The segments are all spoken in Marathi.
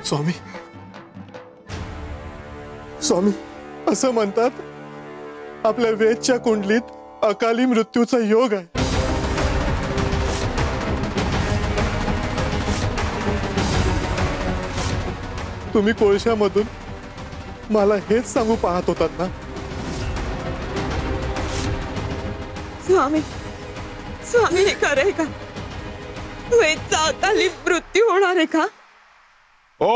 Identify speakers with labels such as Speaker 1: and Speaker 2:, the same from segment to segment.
Speaker 1: स्वामी स्वामी असं म्हणतात आपल्या वेदच्या कुंडलीत अकाली मृत्यूचा योग आहे। तुम्ही कोळशामधून मला हेच सांगू पाहत होतात ना?
Speaker 2: स्वामी स्वामी हे खरंय का? वेदचा अकाली मृत्यू होणार आहे का?
Speaker 3: हो,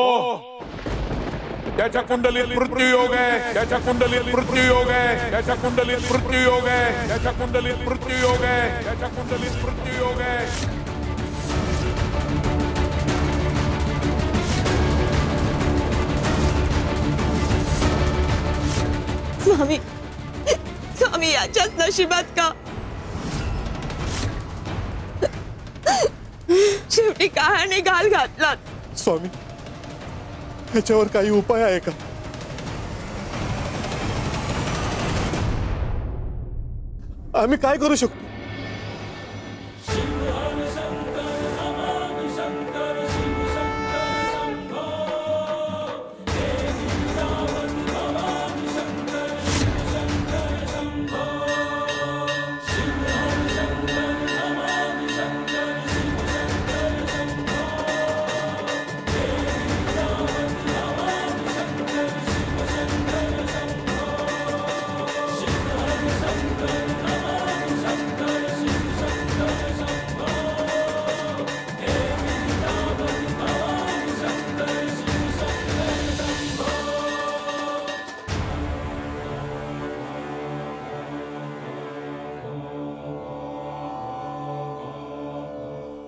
Speaker 3: त्याच्या कुंडलीत मृत्यू योग आहे, त्याच्या कुंडलीत मृत्यू योग आहे, त्याच्या कुंडलीत मृत्यू योग आहे, त्याच्या कुंडलीत मृत्यू योग आहे, त्याच्या कुंडलीत मृत्यू योग आहे।
Speaker 2: स्वामी स्वामी याच्याच नशिबात का? शेवटी काय घाल घातलात?
Speaker 1: स्वामी ह्याच्यावर काही उपाय आहे का? आम्ही काय करू शकतो?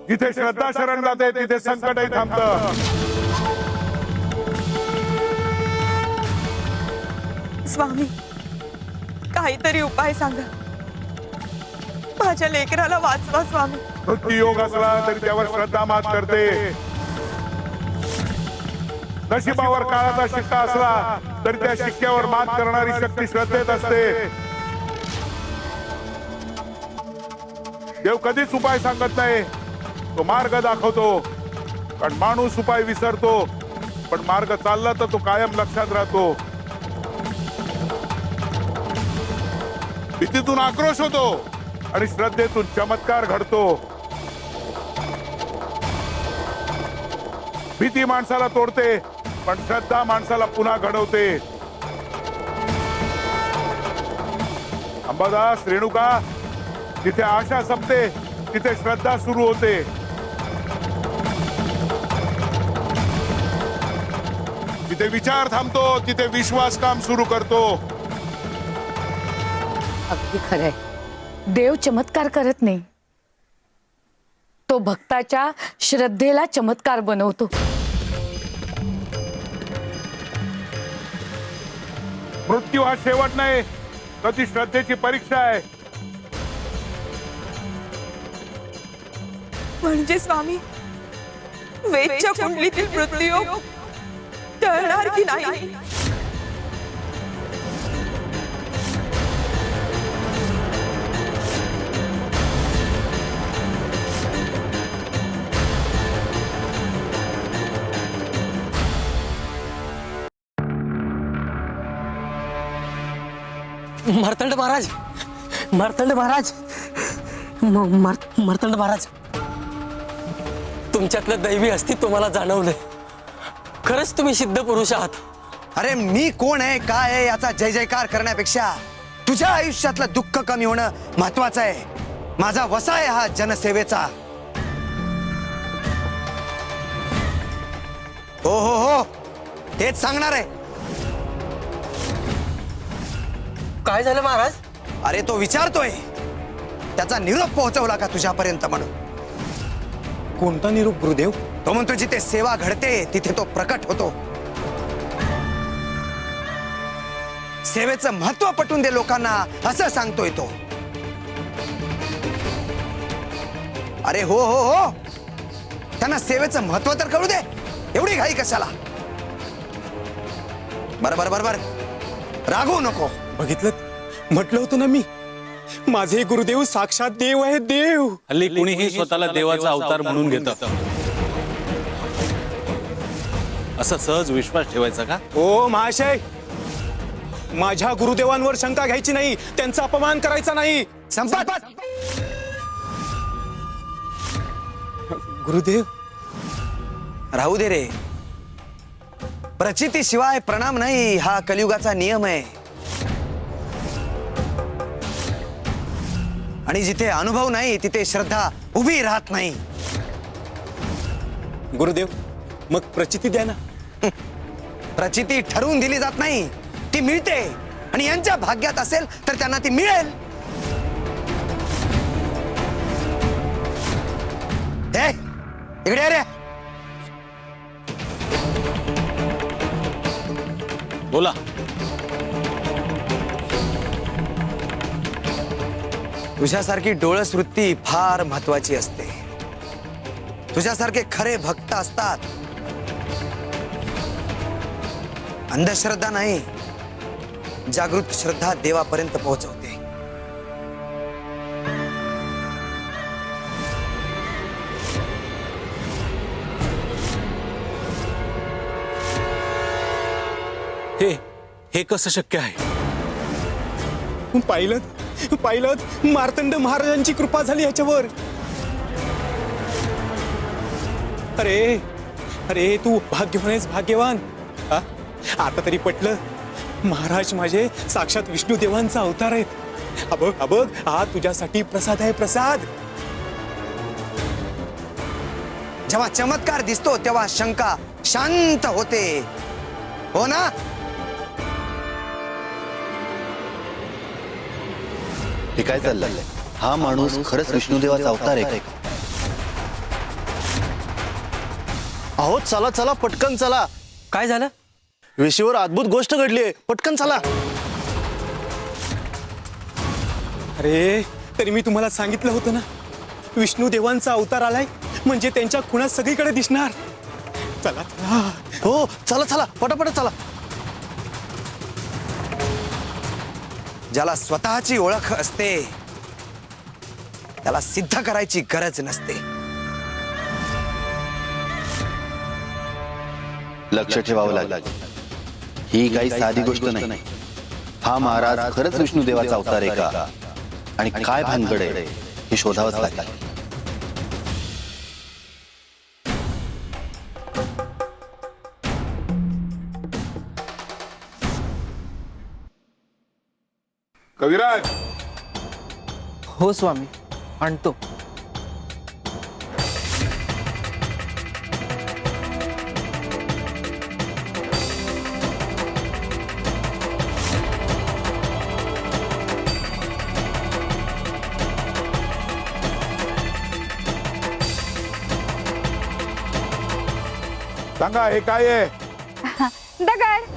Speaker 3: जिथे श्रद्धा शरण जाते तिथे संकटही थांबतं।
Speaker 2: स्वामी काहीतरी उपाय सांगा, माझ्या लेकराला वाचवा स्वामी।
Speaker 3: मृत्यू योग असला तरी त्यावर श्रद्धा मात करते, नशिबावर काळाचा शिक्का असला तरी त्या शिक्क्यावर मात करणारी शक्ती श्रद्धेत असते। देव कधीच उपाय सांगत नाही, तो मार्ग दाखवतो। कारण माणूस उपाय विसरतो, पण मार्ग चालला तर तो कायम लक्षात राहतो। भीतीतून आक्रोश होतो आणि श्रद्धेतून चमत्कार घडतो। भीती माणसाला तोडते, पण श्रद्धा माणसाला पुन्हा घडवते। अंबादास, रेणुका, जिथे आशा संपते तिथे श्रद्धा सुरू होते। जिथे विचार थांबतो तिथे विश्वास काम सुरू करतो।
Speaker 4: अगदी खरंय, देव चमत्कार करत नाही, तो भक्ताच्या श्रद्धेला चमत्कार बनवतो।
Speaker 3: मृत्यू हा शेवट नाही, तर ती श्रद्धेची परीक्षा आहे।
Speaker 2: म्हणजे स्वामी वेदच्या कुंडलीतील मृत्यू टळणार की नाही?
Speaker 5: मार्तंड महाराज, मार्तंड महाराज, मार्तंड महाराज, तुमच्यातलं दैवी अस्तित्व मला जाणवलंय। खरंच तुम्ही सिद्ध पुरुष आहात।
Speaker 6: अरे मी कोण आहे काय आहे याचा जय जयकार करण्यापेक्षा तुझ्या आयुष्यातलं दुःख कमी होणं महत्वाचं आहे। माझा वसा आहे हा जनसेवेचा। हो हो हो, तेच सांगणार आहे।
Speaker 5: काय झालं महाराज?
Speaker 6: अरे तो विचारतोय त्याचा निरोप पोहोचवला का तुझ्यापर्यंत म्हणून।
Speaker 5: कोणता निरोप गुरुदेव?
Speaker 6: तो म्हणतो जिथे सेवा घडते तिथे तो प्रकट होतो। सेवेचं महत्व पटवून दे लोकांना असं सांगतोय तो। अरे हो हो हो, त्यांना सेवेचं महत्व तर कळू दे, एवढी घाई कशाला? बरोबर बरोबर, रागवू नको।
Speaker 7: बघितलं, म्हटलं होतं ना मी, माझे गुरुदेव साक्षात देव आहे, देव।
Speaker 8: हल्ली कुणीही स्वतःला देवाचा अवतार म्हणून घेतं। असा सहज विश्वास ठेवायचा का?
Speaker 7: ओ महाशय, माझ्या गुरुदेवांवर शंका घ्यायची नाही, त्यांचा अपमान करायचा नाही.
Speaker 6: संपत.
Speaker 7: गुरुदेव,
Speaker 6: राहू दे रे. प्रचिती शिवाय प्रणाम नाही, हा कलियुगाचा नियम आहे. आणि जिथे अनुभव नाही तिथे श्रद्धा उभी राहत नाही.
Speaker 7: गुरुदेव, मग प्रचिती द्या ना.
Speaker 6: प्रचिती ठरवून दिली जात नाही, ती मिळते. आणि यांच्या भाग्यात असेल तर त्यांना ती मिळेल. ए, इकडे ये रे.
Speaker 8: बोला.
Speaker 6: तुझ्यासारखी डोळस वृत्ती फार महत्वाची असते. तुझ्यासारखे खरे भक्त असतात. अंधश्रद्धा नाही, जागृत श्रद्धा देवापर्यंत पोहोचवते.
Speaker 8: हे कसं शक्य आहे?
Speaker 7: पाहिलं, मार्तंड महाराजांची कृपा झाली ह्याच्यावर. अरे तू भाग्यवान आहेस, भाग्यवान. हा? आता तरी पटलं, महाराज माझे साक्षात विष्णुदेवांचा अवतार आहेत. अबघ, हा तुझ्यासाठी प्रसाद आहे, प्रसाद.
Speaker 6: जेव्हा चमत्कार दिसतो तेव्हा शंका शांत होते, हो ना?
Speaker 9: हे काय चाललंय? हा माणूस खरंच विष्णुदेवाचा अवतार आहे का? अहो चला चला, पटकन चला.
Speaker 5: काय झालं?
Speaker 9: वेशीवर अद्भुत गोष्ट घडलीये, पटकन चला.
Speaker 7: अरे, तरी मी तुम्हाला सांगितलं होतं ना, विष्णुदेवांचा अवतार आलाय म्हणजे त्यांच्या खुणा सगळीकडे दिसणार. चला चला.
Speaker 9: हो चला चला, पटापट चला.
Speaker 6: ज्याला स्वतःची ओळख असते त्याला सिद्ध करायची गरज नसते.
Speaker 9: लक्ष ठेवावं लागेल, ही काही साधी गोष्ट नाही. हा महाराज खरंच विष्णुदेवाचा अवतार आहे का, आणि काय भानगड आहे हे शोधावंच लागेल.
Speaker 3: कविराज,
Speaker 5: हो स्वामी, आणतो.
Speaker 3: सांगा हे काय आहे?
Speaker 2: दगड.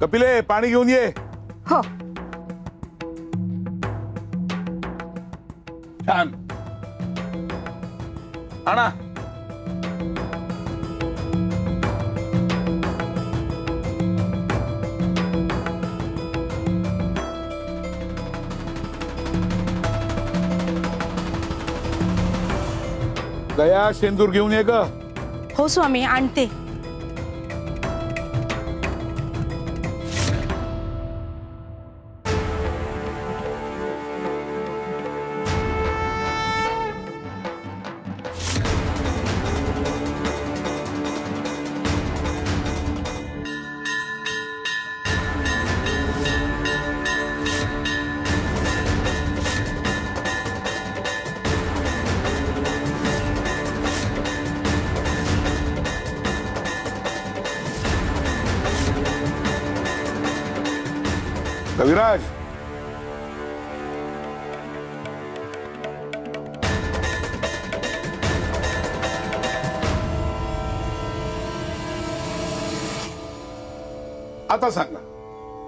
Speaker 3: कपिले, पाणी घेऊन ये.
Speaker 2: हो.
Speaker 3: छान. आणा. गया, शेंदूर घेऊन ये ग.
Speaker 2: हो स्वामी, आणते.
Speaker 3: कविराज, आता सांगा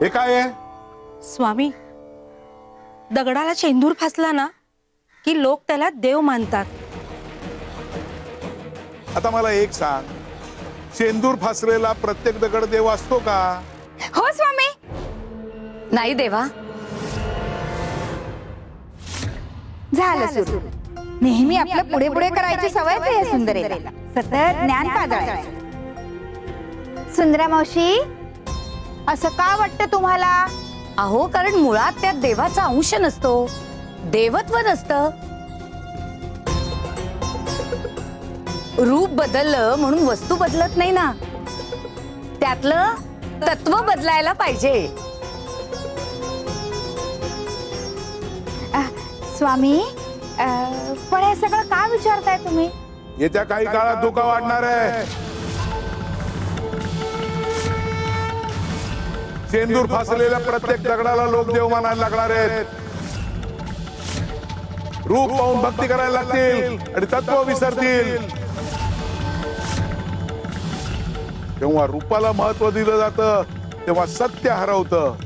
Speaker 3: हे काय आहे?
Speaker 10: स्वामी, दगडाला शेंदूर फासला ना की लोक त्याला देव मानतात.
Speaker 3: आता मला एक सांग, शेंदूर फासलेला प्रत्येक दगड देव असतो का?
Speaker 2: हो स्वामी.
Speaker 4: नाही देवा.
Speaker 2: झालं सुरू. नेहमी आपलं पुढे पुढे करायची सवयच आहे या सुंदरेला. सतत ज्ञान पाजळायचं. सुंदरा मावशी, असं का वाटतं तुम्हाला?
Speaker 4: अहो, कारण मुळात त्यात देवाचा अंश नसतो, देवत्व नसतं. रूप बदललं म्हणून वस्तू बदलत नाही ना, त्यातलं तत्व बदलायला पाहिजे.
Speaker 2: स्वामी, पण हे सगळं का विचारताय तुम्ही?
Speaker 3: येत्या काही काळात धोका वाढणार आहे. शेंदूर फासलेल्या प्रत्येक दगडाला लोक देव मानायला लागणार आहेत. रूप पाहून भक्ती करायला लागतील आणि तत्व विसरतील. जेव्हा रूपाला महत्व दिलं जातं तेव्हा सत्य हरवतं.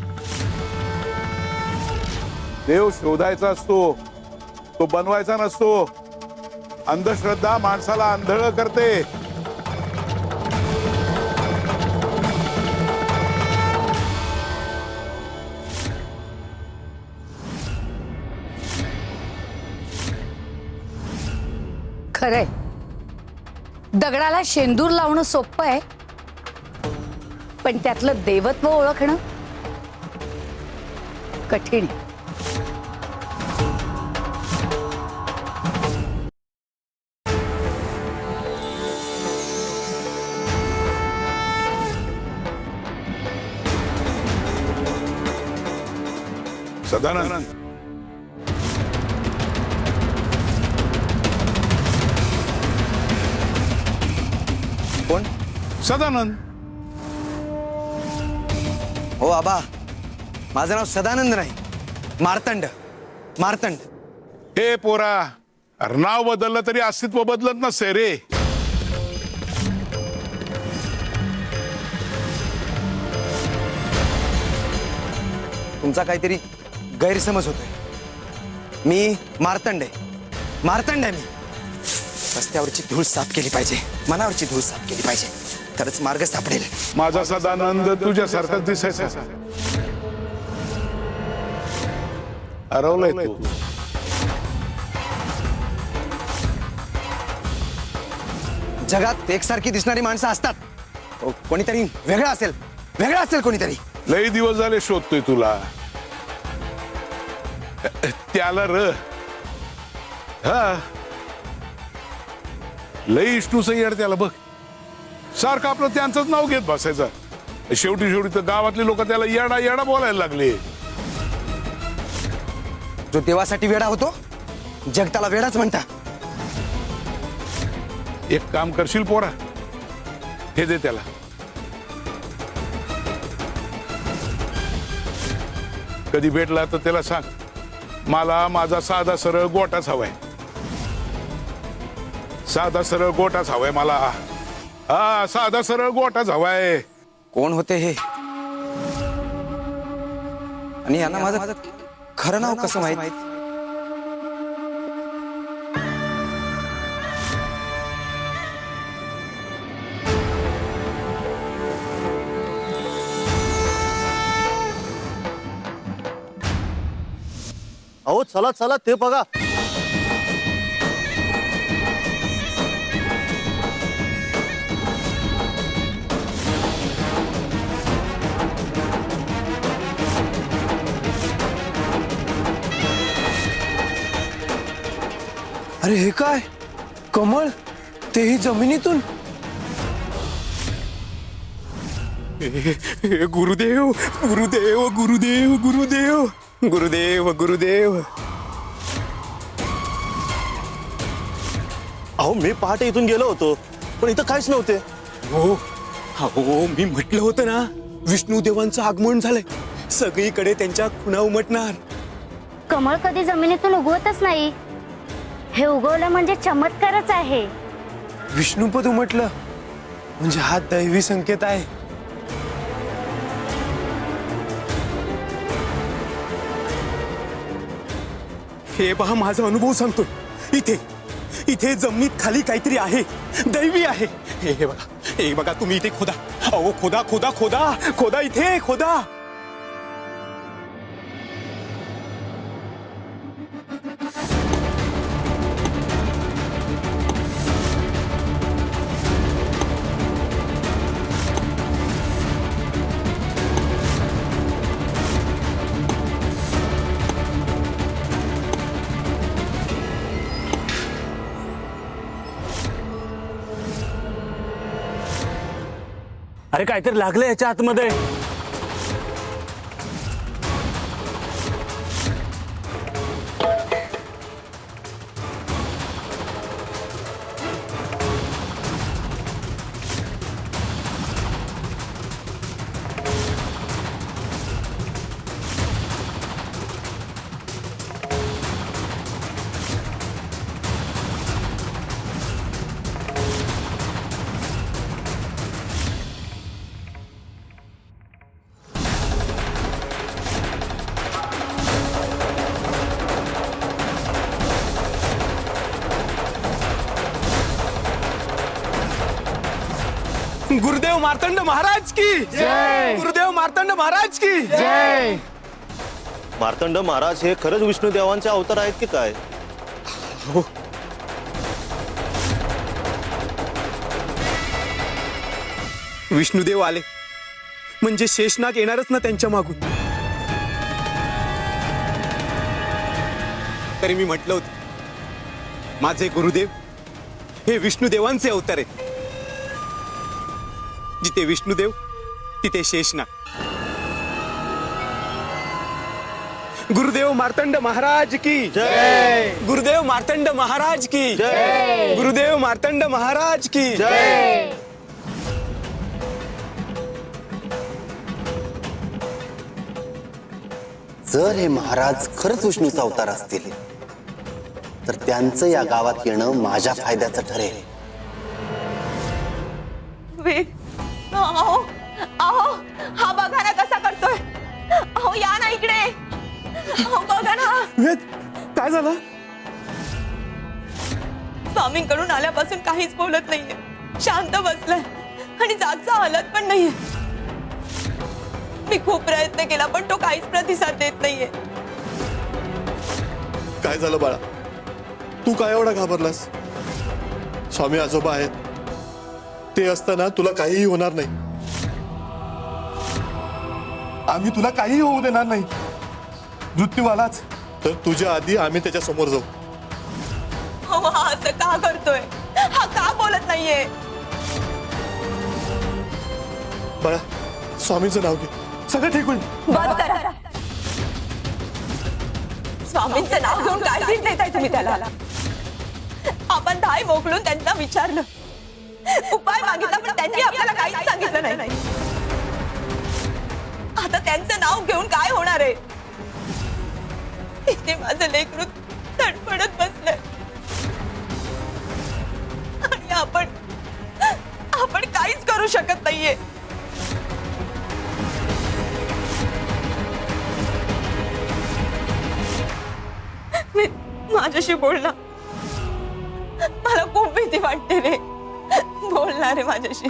Speaker 3: देव शोधायचा असतो, तो बनवायचा नसतो. अंधश्रद्धा माणसाला आंधळ करते.
Speaker 4: खरंय, दगडाला शेंदूर लावणं सोपं आहे, पण त्यातलं देवत्व ओळखणं कठीण आहे.
Speaker 3: सदानंद,
Speaker 6: कोण?
Speaker 3: सदानंद.
Speaker 6: हो आबा, माझं नाव सदानंद नाही, मार्तंड. मार्तंड.
Speaker 3: हे पोरा, अरे नाव बदललं तरी अस्तित्व बदलत नसते रे.
Speaker 6: तुमचा काहीतरी गैरसमज होतोय. मी मार्तंड आहे. मार्तंड आहे मी. रस्त्यावरची धूळ साफ केली पाहिजे, मनावरची धूळ साफ केली पाहिजे, तरच मार्ग सापडेल.
Speaker 3: माझा सदानंद तुझ्यासारखाच दिसायचा. हरवलंय तू.
Speaker 6: जगात एकसारखी दिसणारी माणसं असतात. कोणीतरी वेगळा असेल, वेगळा असेल कोणीतरी.
Speaker 3: लई दिवस झाले शोधतोय तुला. त्याला र हा लई इष्टूच येड त्याला बघ. सारखं आपलं त्यांचंच नाव घेत बसायचं. शेवटी शेवटी तर गावातले लोक त्याला येडा येडा बोलायला लागले.
Speaker 6: जो देवासाठी वेडा होतो, जग त्याला वेडाच म्हणता.
Speaker 3: एक काम करशील पोरा, हे दे त्याला. कधी भेटला तर त्याला सांग, मला माझा साधा सरळ गोटाच हवाय. साधा सरळ गोटाच हवाय मला. हा, साधा सरळ गोटाच हवाय.
Speaker 6: कोण होते हे? आणि यांना माझं खरं नाव कसं माहित?
Speaker 9: अहो चला चला, ते बघा.
Speaker 7: अरे हे काय? कमळ, तेही जमिनीतून. गुरुदेव गुरुदेव गुरुदेव गुरुदेव गुरुदेव गुरुदेव.
Speaker 9: अहो मी पहाटे इथून गेलो होतो, पण इथं काहीच नव्हते.
Speaker 7: हो हो, मी म्हटलं होतं ना, विष्णू देवांचं आगमन झालंय. सगळीकडे त्यांच्या खुणा उमटणार.
Speaker 11: कमळ कधी जमिनीतून उगवतच नाही. हे उगवलं म्हणजे चमत्कारच आहे.
Speaker 7: विष्णुपद उमटलं म्हणजे हा दैवी संकेत आहे. हे पहा, माझा अनुभव सांगतो. इथे इथे जमिनीत खाली काहीतरी आहे, दैवी आहे. हे बघा, हे बघा, तुम्ही इथे खोदा. अहो खोदा खोदा खोदा खोदा, इथे खोदा.
Speaker 8: अरे काहीतरी लागलं याच्या आतमध्ये.
Speaker 7: गुरुदेव मार्तंड महाराज की जय. गुरुदेव मार्तंड महाराज की जय.
Speaker 9: मार्तंड महाराज हे खरंच विष्णुदेवांचे अवतार आहेत की काय?
Speaker 7: हो. विष्णुदेव आले म्हणजे शेषनाग येणारच ना त्यांच्या मागून. तरी मी म्हटलं होतं माझे गुरुदेव हे विष्णुदेवांचे अवतार आहेत. जिथे विष्णुदेव तिथे शेषनाग. गुरुदेव मार्तंड महाराज की जय. गुरुदेव मार्तंड महाराज की जय. गुरुदेव मार्तंड महाराज की जय.
Speaker 9: जर हे महाराज खरंच विष्णूचा अवतार असतील तर त्यांचं या गावात येणं माझ्या फायद्याचं ठरेल.
Speaker 10: अहो अहो हा बघा ना कसा करतोय. अहो या ना इकडे. अहो बघा ना.
Speaker 7: वेद काय झालं?
Speaker 10: स्वामींकडून आल्यापासून काहीच बोलत नाहीये. शांत बसलाय आणि जागचा हालत पण नाहीये. मी खूप प्रयत्न केला पण तो काहीच प्रतिसाद देत नाहीये.
Speaker 1: काय झालं बाळा? तू काय एवढा घाबरलास? स्वामी आजोबा आहेत, ते असताना तुला काहीही होणार नाही. आम्ही तुला काहीही होऊ देणार नाही. मृत्यू आलाच तर तुझ्या आधी आम्ही त्याच्या समोर जाऊ.
Speaker 10: अहो हा असं का करतोय? हा का बोलत नाहीये?
Speaker 1: बाळा स्वामींचं नाव घे, सगळं ठीक होईल.
Speaker 10: बस करा. स्वामींचं नाव घेऊन काय धीर देताय तुम्ही त्याला? आपण धाय मोकळून त्यांना विचारलं, उपाय मागितला पण त्यांनी आपल्याला काहीच सांगितलं नाही. आता त्यांचं नाव घेऊन काय होणार आहे? इथे माझं लेकरू तडफडत बसलंय आणि आपण काहीच करू शकत नाहीये. माझ्याशी बोलणं मला खूप भीती वाटते रे. बोलणार रे माझ्याशी,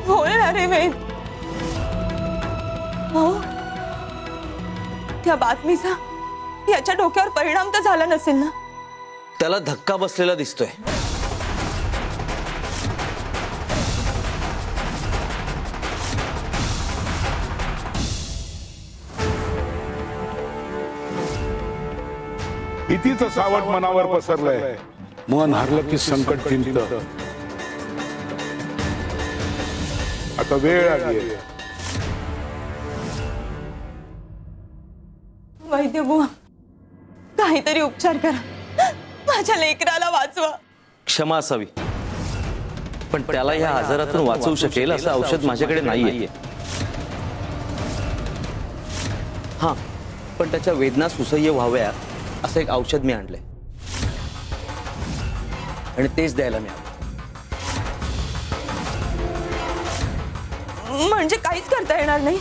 Speaker 10: बोलणार रे वेद. हो त्या बातमीचा याच्या डोक्यावर परिणाम तर झाला नसेल ना?
Speaker 5: त्याला धक्का बसलेला दिसतोय.
Speaker 3: भीतीचं सावट मनावर पसरलंय. मन हरलं की संकट चिंत. आता वेळ आली आहे.
Speaker 10: वैद्य बुवा काहीतरी उपचार करा, माझ्या लेकराला वाचवा.
Speaker 5: क्षमा असावी पण त्याला ह्या आजारातून वाचवू शकेल असं औषध माझ्याकडे नाहीये. हा पण त्याच्या वेदना सुसह्य व्हाव्या असं एक औषध मी आणलंय आणि तेच द्यायला मिळालं.
Speaker 10: म्हणजे काहीच करता येणार नाही?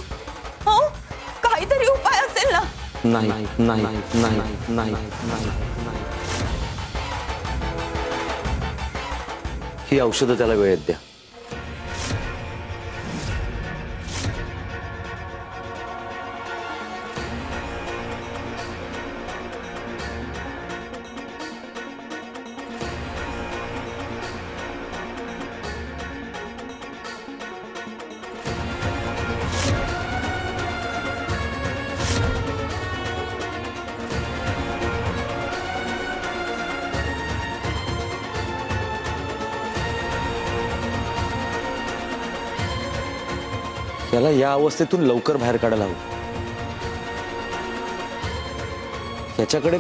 Speaker 10: हो काहीतरी उपाय असेल ना?
Speaker 5: नाही नाही नाही नाही नाही. ही औषधं त्याला वेळेत द्या. याला या अवस्थेतून लवकर बाहेर काढायला हवं. याच्याकडे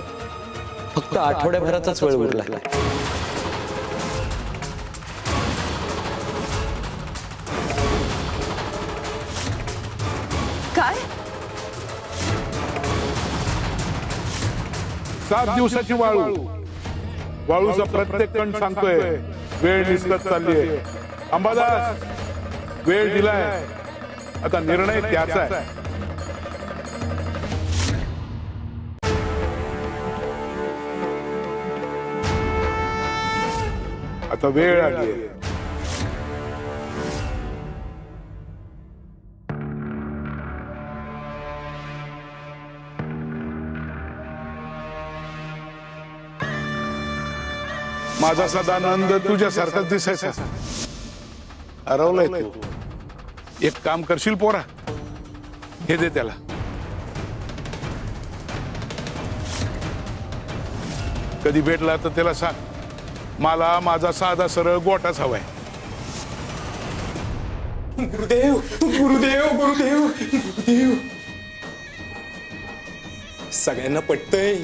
Speaker 5: फक्त आठवड्याभराचाच वेळ उरलाय.
Speaker 10: काय
Speaker 3: 7 दिवसाची वाळूचा प्रत्येक कण सांगतोय वेळ निसटत चालली आहे. अंबादास, वेळ दिलाय, आता निर्णय त्याचा आहे. आता वेळ आली आहे. माझा सदानंद तुझ्यासारखाच दिसायचा. हरवलंय तू. एक काम करशील पोरा, हे दे त्याला. कधी भेटला तर त्याला सांग, मला माझा साधा सरळ गोटाच हवाय.
Speaker 7: गुरुदेव गुरुदेव गुरुदेव गुरुदेव. सगळ्यांना पटतंय.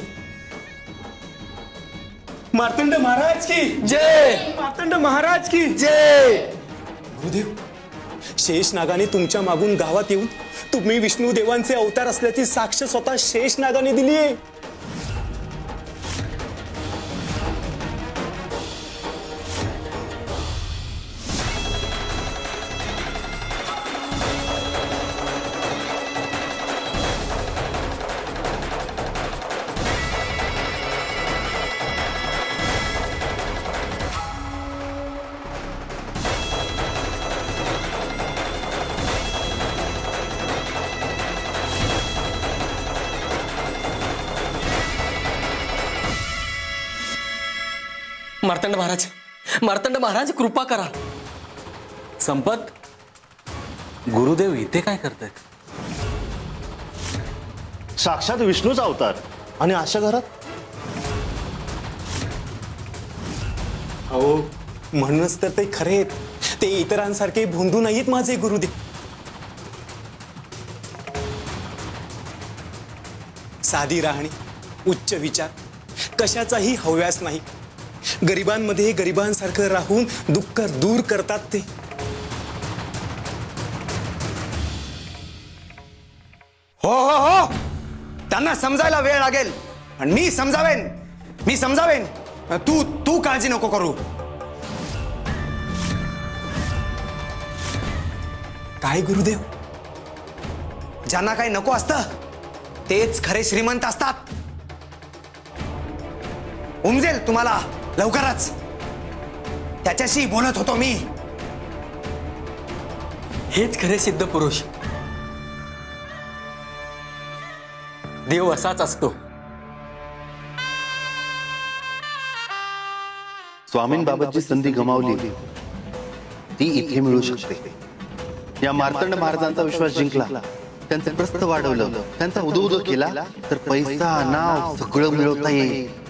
Speaker 7: मार्तंड महाराज की जय. मार्तंड महाराज की जय. गुरुदेव, शेष नागाने तुमच्या मागून गावात येऊन तुम्ही विष्णू देवांचे अवतार असल्याची साक्ष स्वतः शेष नागाने दिली आहे.
Speaker 8: मार्तंड महाराज कृपा करा. संपत, गुरुदेव इथे काय करतायत?
Speaker 1: साक्षात विष्णूचा अवतार आणि अशा घरात.
Speaker 7: अहो, म्हणूनच तर ते खरे आहेत. ते इतरांसारखे भोंदू नाहीत माझे गुरुदेव. साधी राहणी, उच्च विचार, कशाचाही हव्यास नाही. गरिबांमध्ये गरिबांसारखं राहून दुःख दूर करतात ते.
Speaker 6: हो हो हो, त्यांना समजायला वेळ लागेल आणि मी समजावेन. तू काळजी नको करू. काय गुरुदेव, ज्यांना काही नको असतं तेच खरे श्रीमंत असतात. उमजेल तुम्हाला लवकरच. त्याच्याशी बोलत होतो मी.
Speaker 8: हेच खरे सिद्ध पुरुष. देव असाच असतो.
Speaker 9: स्वामींबाबत जी संधी गमावली ती इथे मिळू शकते. या मार्तंड महाराजांचा विश्वास जिंकला, त्यांचं प्रस्थ वाढवलं, त्यांचा उदो केला तर पैसा नाव सगळं मिळवता येईल.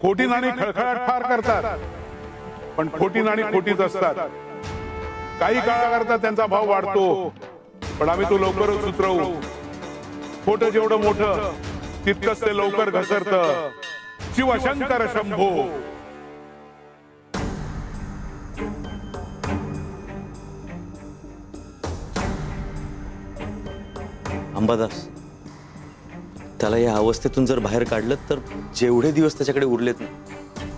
Speaker 3: खोटी नाणी खळखळाट फार करतात, पण खोटी नाणी खोटीच असतात. काही काळाकरता त्यांचा भाव वाढतो, पण आम्ही तो लवकरच उतरवू. खोटं जेवढं मोठं तितकंच ते लवकर घसरतं. शिवशंकर शंभो.
Speaker 5: अंबादास, त्याला या अवस्थेतून जर बाहेर काढलं तर जेवढे दिवस त्याच्याकडे उरलेत ना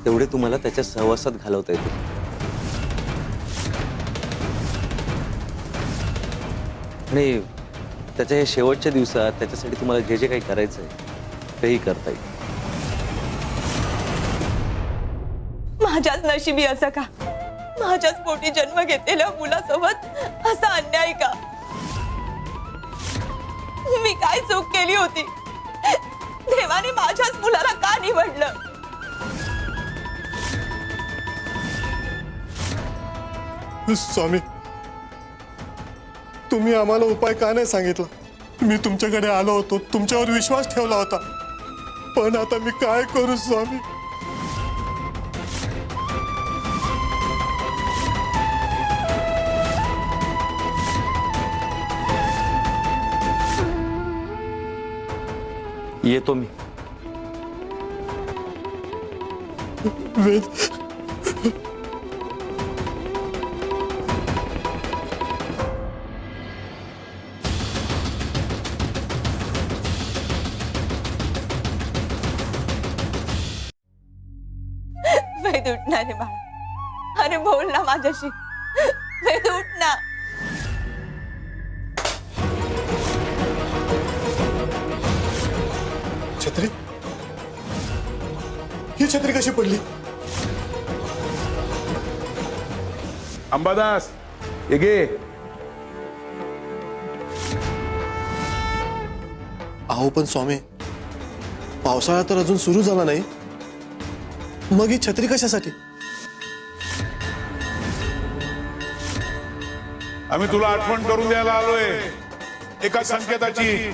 Speaker 5: तेवढे तुम्हाला त्याच्या सहवासात घालवता येतील. आणि त्याच्या या शेवटच्या दिवसात त्याच्यासाठी तुम्हाला जे जे काही करायचंय तेही करता येईल.
Speaker 10: माझ्याच नशिबी असं का? माझ्याच पोटी जन्म घेतलेल्या मुलासोबत असा अन्याय का? मी काय चूक केली होती? देवाने माझ्याच मुलाला का निवडलं?
Speaker 1: स्वामी, तुम्ही आम्हाला उपाय का नाही सांगितला? मी तुमच्याकडे आलो होतो, तुमच्यावर विश्वास ठेवला होता, पण आता मी काय करू स्वामी?
Speaker 5: येतो मी.
Speaker 1: वेद,
Speaker 10: वेद उठ ना रे बाळा, अरे बोल ना माझ्याशी. वेद उठ ना.
Speaker 1: छत्री, ही छत्री कशी पडली?
Speaker 3: अंबादास ये गे.
Speaker 1: अहो पण स्वामी, पावसाळा तर अजून सुरू झाला नाही, मग ही छत्री कशासाठी?
Speaker 3: आम्ही तुला आठवण करून द्यायला आलोय एका संकेताची,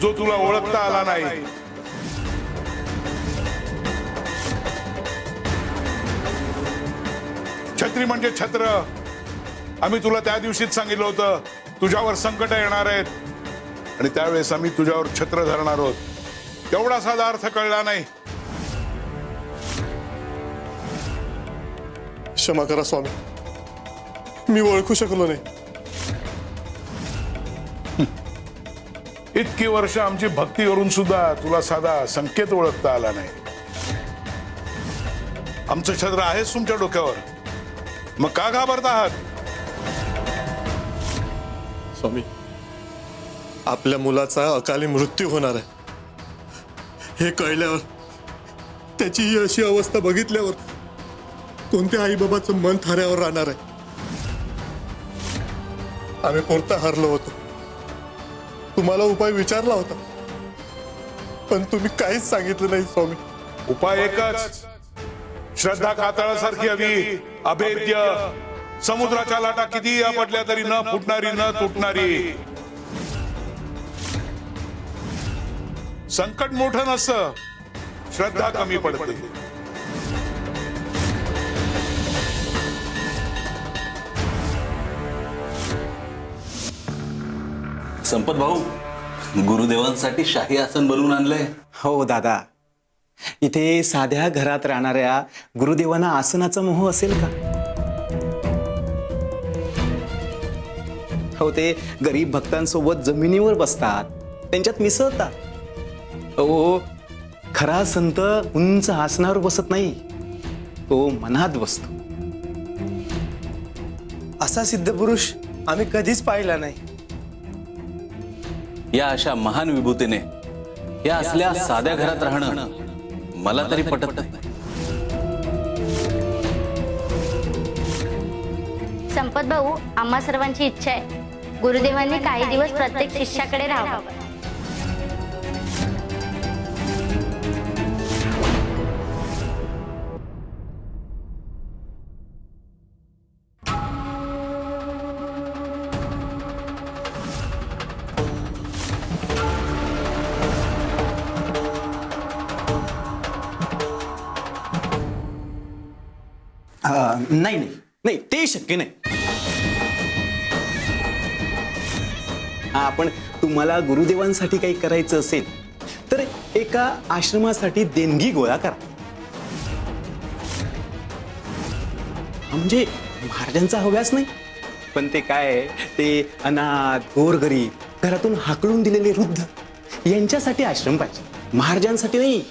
Speaker 3: जो तुला ओळखता आला नाही. छत्री म्हणजे छत्र. आम्ही तुला त्या दिवशीच सांगितलं होतं तुझ्यावर संकट येणार आहेत आणि त्यावेळेस आम्ही तुझ्यावर छत्र धरणार आहोत. तेवढा साधा अर्थ कळला नाही.
Speaker 1: क्षमा करा स्वामी, मी ओळखू शकलो नाही.
Speaker 3: इतकी वर्ष आमची भक्ती करून सुद्धा तुला साधा संकेत ओळखता आला नाही. आमचं छत्र आहेच तुमच्या डोक्यावर, मग का घाबरत आहात?
Speaker 1: स्वामी, आपल्या मुलाचा अकाली मृत्यू होणार आहे हे कळल्यावर, त्याची ही अशी अवस्था बघितल्यावर कोणत्या आई बाबाचं मन थाऱ्यावर राहणार आहे? आम्ही पुरता हरलो होतो. तुम्हाला उपाय विचारला होता, पण तुम्ही काहीच सांगितलं नाही स्वामी.
Speaker 3: उपाय एकच, श्रद्धा कातळासारखी हवी, अभेद्य, समुद्राच्या लाटा किती आपटल्या तरी न फुटणारी, न तुटणारी. संकट मोठं नसतं, श्रद्धा कमी पडते.
Speaker 8: संपत भाऊ, गुरुदेवांसाठी शाही आसन बनवून आणलंय.
Speaker 7: हो दादा, इथे साध्या घरात राहणाऱ्या गुरुदेवांना आसनाचा मोह असेल का? हो, ते गरीब भक्तांसोबत जमिनीवर बसतात, त्यांच्यात मिसळतात. हो, खरा संत उंच आसनावर बसत नाही, तो मनात बसतो.
Speaker 6: असा सिद्धपुरुष आम्ही कधीच पाहिला नाही.
Speaker 8: या अशा महान विभूतीने या असल्या साध्या घरात राहणं मला तरी पटत नाही.
Speaker 11: संपत भाऊ, आम्हा सर्वांची इच्छा आहे गुरुदेवांनी काही दिवस प्रत्येक शिष्याकडे राहावं.
Speaker 7: नाही नाही नाही, ते शक्य नाही. पण तुम्हाला गुरुदेवांसाठी काही करायचं असेल तर एका आश्रमासाठी देणगी गोळा करा. म्हणजे महाराजांचा हव्यास नाही, पण ते काय, ते अनाथ, गोरगरीब, घरातून हाकलून दिलेले वृद्ध यांच्यासाठी आश्रम पाहिजे, महाराजांसाठी नाही,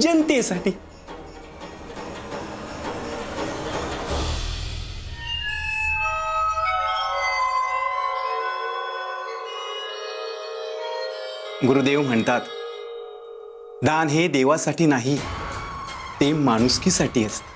Speaker 7: जनतेसाठी. गुरुदेव म्हणतात, दान हे देवासाठी नाही, ते माणुसकीसाठी असतं.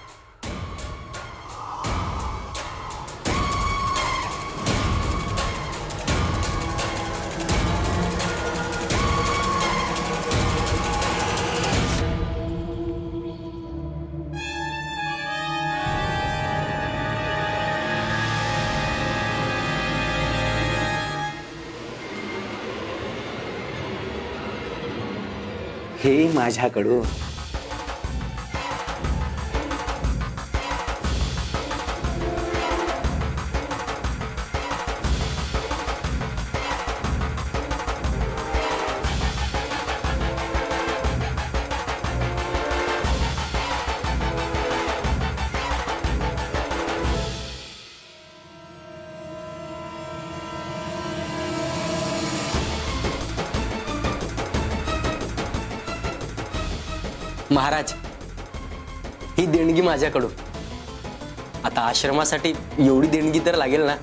Speaker 7: हे माझ्याकडून.
Speaker 6: महाराज, ही देणगी माझ्याकडून. आता आश्रमासाठी एवढी देणगी तर लागेल ना.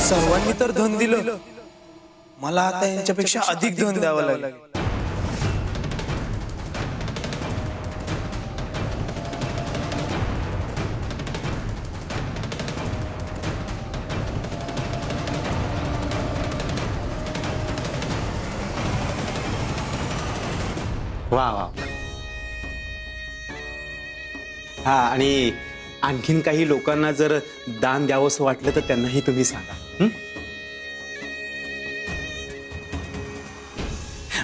Speaker 7: सर्वांनी तर धन दिलं, मला आता यांच्यापेक्षा अधिक धन द्यावं लागेल.
Speaker 12: वा वा. हा, आणि आणखीन काही लोकांना जर दान द्यावंसं वाटलं तर त्यांनाही तुम्ही सांगा. हं?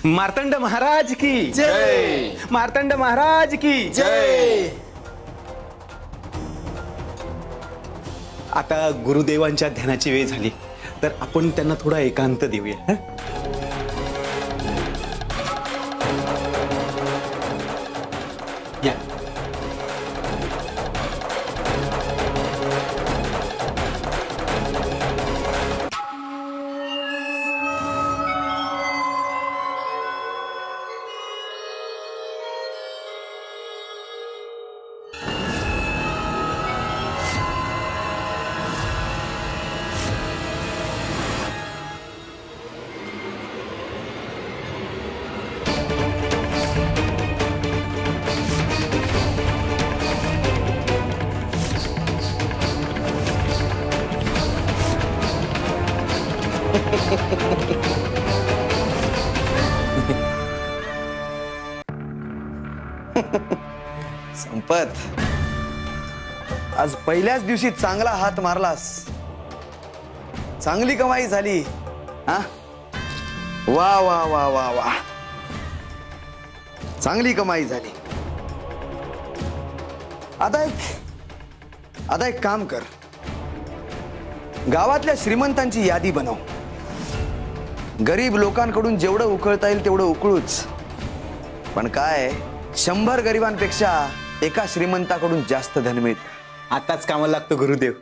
Speaker 12: मार्तंड महाराज की जय. मार्तंड महाराज की जय. आता गुरुदेवांच्या ध्यानाची वेळ झाली, तर आपण त्यांना थोडा एकांत देऊया. हं? या.
Speaker 6: संपत, आज पहिल्याच दिवशी चांगला हात मारलास, चांगली कमाई झाली. हा, वा वा वा वा वा, चांगली कमाई झाली. आता एक काम कर, गावातल्या श्रीमंतांची यादी बनव. गरीब लोकांकडून जेवढं उकळता येईल तेवढं उकळूच, पण काय 100 गरिबांपेक्षा एका श्रीमंताकडून जास्त धन मिळतं.
Speaker 12: आताच कामाला लागतो गुरुदेव.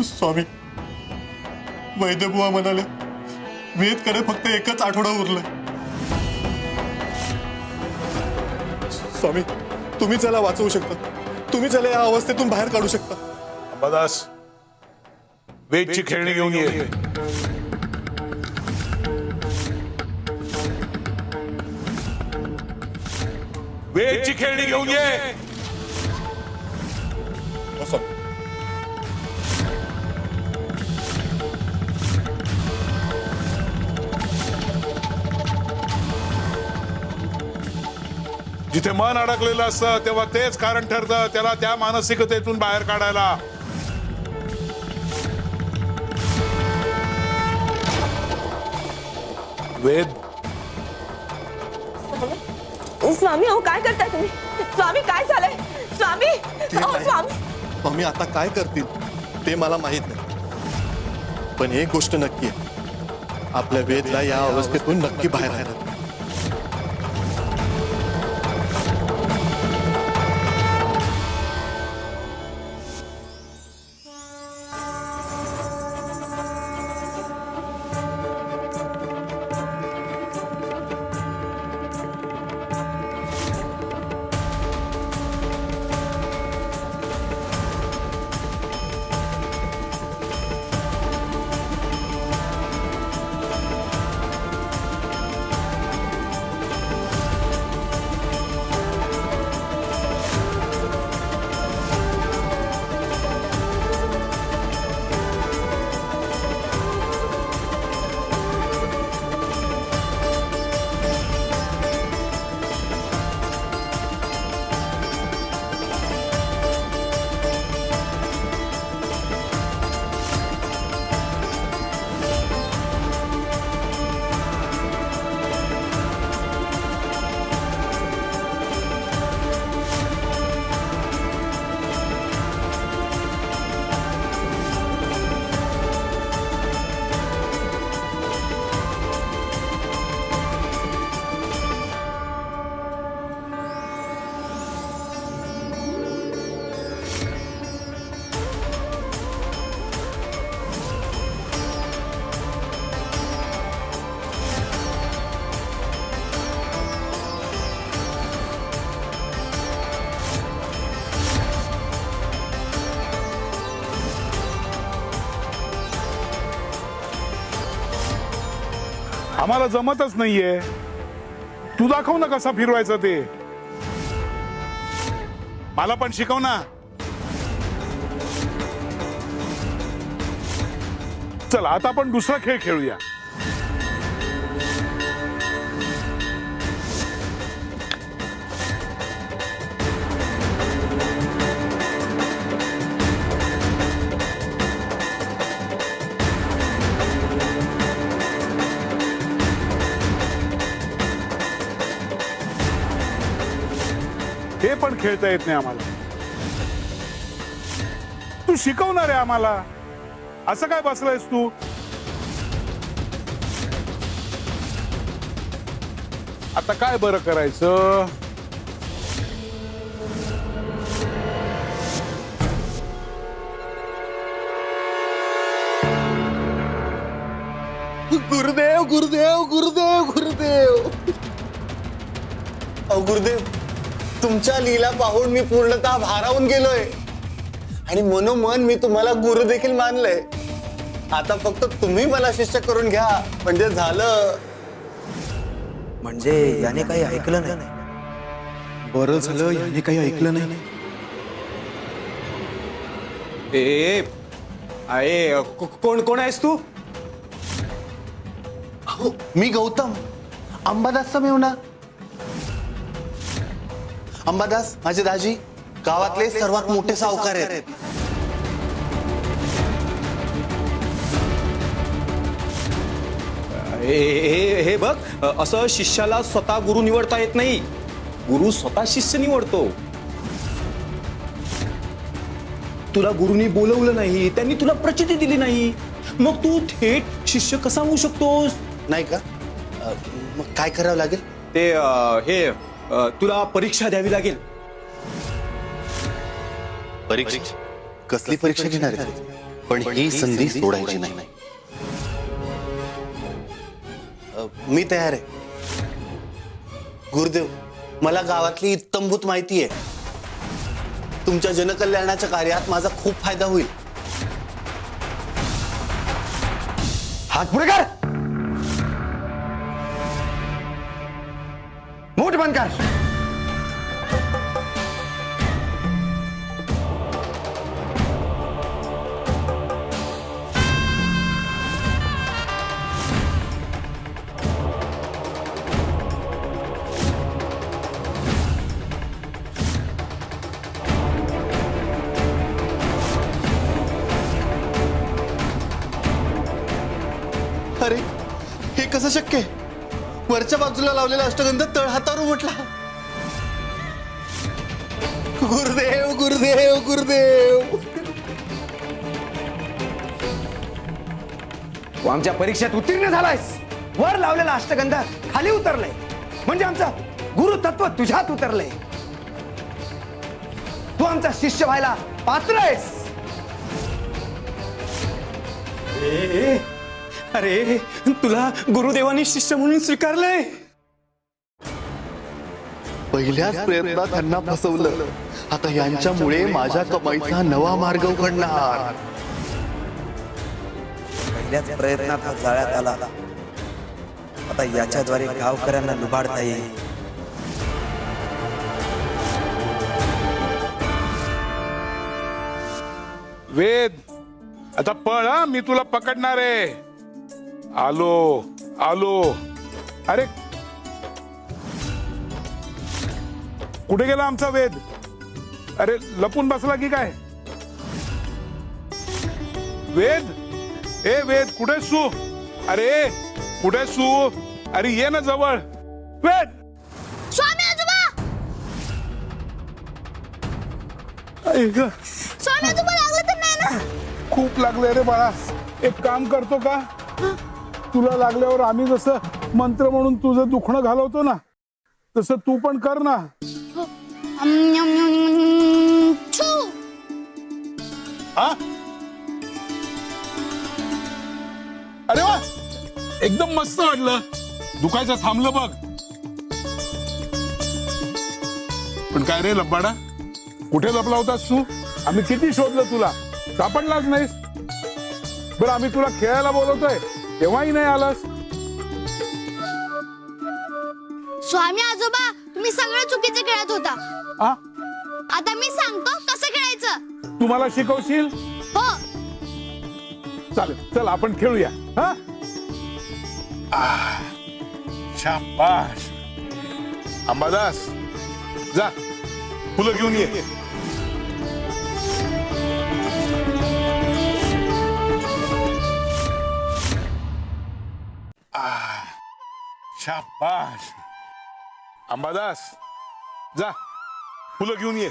Speaker 1: स्वामी, वैद्यबुवा म्हणाले वेदकडे फक्त एकच आठवडा उरलाय. स्वामी, तुम्ही त्याला वाचवू शकता, तुम्ही त्याला या अवस्थेतून बाहेर काढू शकता.
Speaker 3: अंबादास, वेदची खेळणी घेऊन ये. वेदची खेळणी घेऊन ये.
Speaker 1: स्वामी,
Speaker 3: जिथे मन अडकलेलं असतं तेव्हा तेच कारण ठरतं त्याला त्या मानसिकतेतून बाहेर काढायला. वेद,
Speaker 10: स्वामी, अहो काय करताय तुम्ही? स्वामी, काय झालंय? स्वामी, अहो स्वामी.
Speaker 1: स्वामी आता काय करतील ते मला माहित नाही, पण एक गोष्ट नक्की आहे, आपल्या वेदला या अवस्थेतून नक्की बाहेर आणणार.
Speaker 3: आम्हाला जमतच नाहीये. तू दाखव ना कसा फिरवायचं ते. मला पण शिकव ना. चल आता आपण दुसरा खेळ खेळूया. हे पण खेळता येत नाही आम्हाला. तू शिकवणार आहे आम्हाला. असं काय बसलायस तू. आता काय बरं करायचं.
Speaker 1: गुरुदेव गुरुदेव गुरुदेव गुरुदेव. अहो गुरुदेव, तुमच्या लीला पाहून मी पूर्णतः भारावून गेलोय आणि मनोमन मी तुम्हाला गुरु देखील मानलंय. आता फक्त तुम्ही मला शिष्य करून घ्या म्हणजे झालं.
Speaker 6: म्हणजे याने काही ऐकलं नाही.
Speaker 7: बरं झालं याने काही ऐकलं नाही. ए आहे कोण कोण आहेस तू.
Speaker 9: अहो, मी गौतम, अंबादासचा मेवना. अंबादास माझे दाजी गावातले सर्वात मोठे सावकार आहेत.
Speaker 12: हे बघ, असं शिष्याला स्वतः गुरु निवडता येत नाही. गुरु स्वतः शिष्य निवडतो. तुला गुरुनी बोलवलं नाही, त्यांनी तुला प्रचिती दिली नाही, मग तू थेट शिष्य कसा होऊ शकतोस.
Speaker 9: नाही का? मग काय करावं लागेल?
Speaker 12: ते तुला परीक्षा द्यावी लागेल.
Speaker 9: परीक्षा? कसली परीक्षा घेणार आहे? पण ही संधी सोडायची नाही. मी तयार आहे. गुरुदेव, मला गावातली इत्तमभूत माहिती आहे. तुमच्या जनकल्याणाच्या कार्यात माझा खूप फायदा होईल.
Speaker 6: हात पुढे कर. मूठ बंद कर.
Speaker 9: अरे, हे कसं शक्य आहे? वरच्या बाजूला लावलेला अष्टगंध तळ हातावर उमटला. गुरुदेव गुरुदेव गुरुदेव.
Speaker 6: तू आमच्या परीक्षेत उत्तीर्ण झालायस. वर लावलेला अष्टगंध खाली उतरलंय म्हणजे आमचं गुरुतत्व तुझ्यात उतरलंय. तू आमचा शिष्य व्हायला पात्र आहेस.
Speaker 12: अरे, तुला गुरुदेवानी शिष्य म्हणून स्वीकारलंय.
Speaker 9: पहिल्याच प्रयत्नात त्यांना फसवलं. आता यांच्यामुळे माझ्या कमाईचा नवा मार्ग उघडणार.
Speaker 6: पहिल्याच प्रयत्नात हा जाळ्यात आला. आता याच्याद्वारे गावकऱ्यांना लुबाडता येईल.
Speaker 3: वेद, आता पळ हा, मी तुला पकडणार आहे. आलो आलो. अरे कुठे गेला आमचा वेद. अरे लपून बसला की काय. वेद, ए वेद, कुठेस तू. अरे कुठेस तू. अरे ये ना जवळ. वेद.
Speaker 11: स्वामी आजोबा. स्वामी आजोबा लागलं तर नाही ना.
Speaker 3: खूप लागले रे बाळा. एक काम करतो का, तुला लागल्यावर आम्ही जसं मंत्र म्हणून तुझं दुखणं घालवतो ना, तसं तू पण कर ना. हा? अरे वा, एकदम मस्त वाटलं. दुखायचं थांबलं बघ. पण काय रे लब्बाडा, कुठे लपला होतास तू. आम्ही किती शोधलं तुला, सापडलाच नाहीस. बरं आम्ही तुला खेळायला बोलवतोय तेव्हाही नाही आलास.
Speaker 11: स्वामी आजोबा तुम्ही सगळं चुकीचं खेळत होता. आता मी सांगतो कसं खेळायचं.
Speaker 3: तुम्हाला शिकवशील?
Speaker 11: हो.
Speaker 3: चालेल, चल आपण खेळूया. हा, शाबाश. अंबादास, जा फुलं घेऊन ये. शाबाश. अंबादास, जा फुलं घेऊन ये.